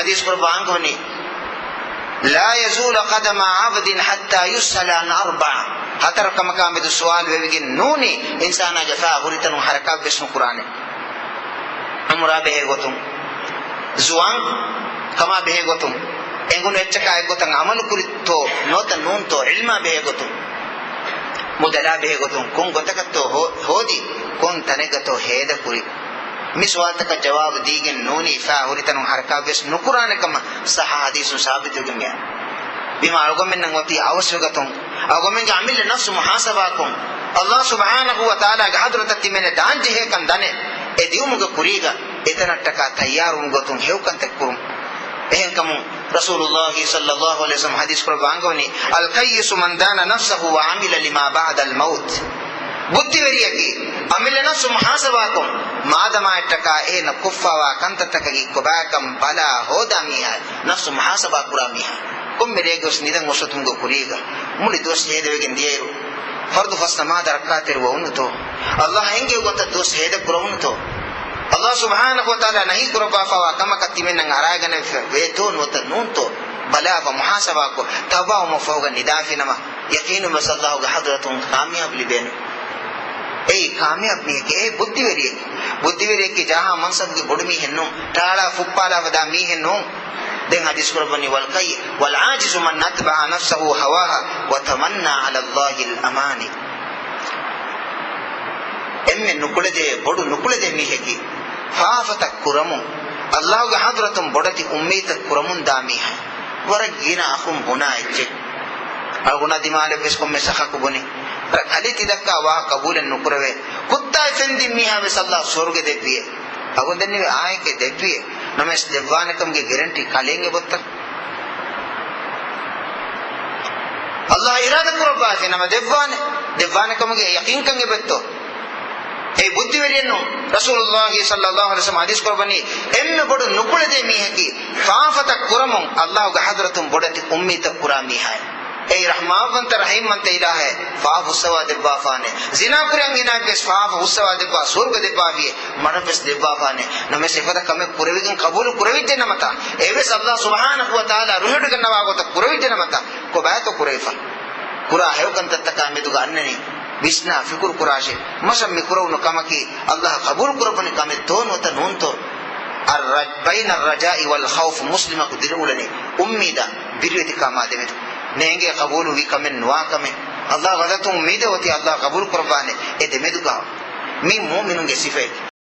حديث قربان كوني لا يزول قدم عبد حتى يسأل عن أربع هتر كما كان بدو سؤال بيجين نوني إنسان جفا غريتن حركات باسم القرآن عمره به غتم زوان كما به غتم إنغون اتشكا غتم عمل كريتو نوت نون تو علم به غتم مدلا به غتم كون غتكتو هودي كون تنغتو هيد كوري مسواتك جواب ديگن نوني فا غريتن حركات باسم القرآن كما صح حديث ثابت جميع بما أقوم من نغتي أوسغتم أقوم من عمل نفس محاسباكم الله سبحانه وتعالى حضرت تمن دانجه هي كان دانه اديومغ كوريغا اتنٹಕ ತಯಾರುಂಗತುಂ ಹೇವಕಂತಕ್ಕುಂ ehengam Rasulullah sallallahu alaihi wasallam hadis prabangoni al qayyisu man dana nafsahu wa amila lima ba'da al maut buddhiveriyaki amila nafsu muhasabakum madama ettaka ena kuffawa kantattakagi kobakam bala hodamiha nafsu muhasaba kuramiha kummeregos nidan osutungo kuriga muli dos hedevegen dieru fardu fasnama darakater wonto Allah henge gotta dos hede kurawunto Allah subhanahu wa ta'ala nahi kuraba fawa kama katimen nang aragana veton wata nunto bala wa muhasaba ko taba wa mafawga nidafi nama yaqinu masallahu ga hadratun kamyab liben ei kamyab ni ke ei buddhiveriye ke jaha mansab ke bodmi henno taala fuppala wada mi henno den hadis kurabani wal ajizu man natba'a nafsahu hawaha wa tamanna ala allahi al amani emme nukulede bodu nukulede mi heki faafata kuramu allah ga hadratum bodati ummita kuramun dami hai waragina akhum huna ejje aguna dimale beskom me sakha kubuni rakhaliti dakka wa qabulan nukurave kutta fendi mi have sallallahu sorge deviye agundenni aaye ke deviye names devwanakam ge guarantee kalenge botta allah irada kuraba ke nama devwanakam ge yaqeen kange betto ei buddhiveriyenu Rasulullah sallallahu alaihi wasallam hadis korbani emme bodu nukulede mihaki faafata kuramun Allah ga hadratum bodati ummita kurami hai ei rahmavant rahimant ilahe faaf uswa debba fane zina kurang ina bes faaf uswa debba surga debba vie manapes debba fane name sifata kame kuravigin qabul kuravijje namata eves Allah subhanahu wa taala ruhudu gannawa gota kuravijje namata ko baito kuraifa kura hewkanta takamedu gannani bisna fikur kurashe masam mikurunu kamaki Allah qabul kurabani kame tonota nunto arraj bain arraja'i wal khawf muslima kudirulani ummida birweti kama demetu nenge qabulu wi kame nuwa kame Allah wadatum ummide oti Allah qabul kurabane e demedu ka mi mu'minun ge sife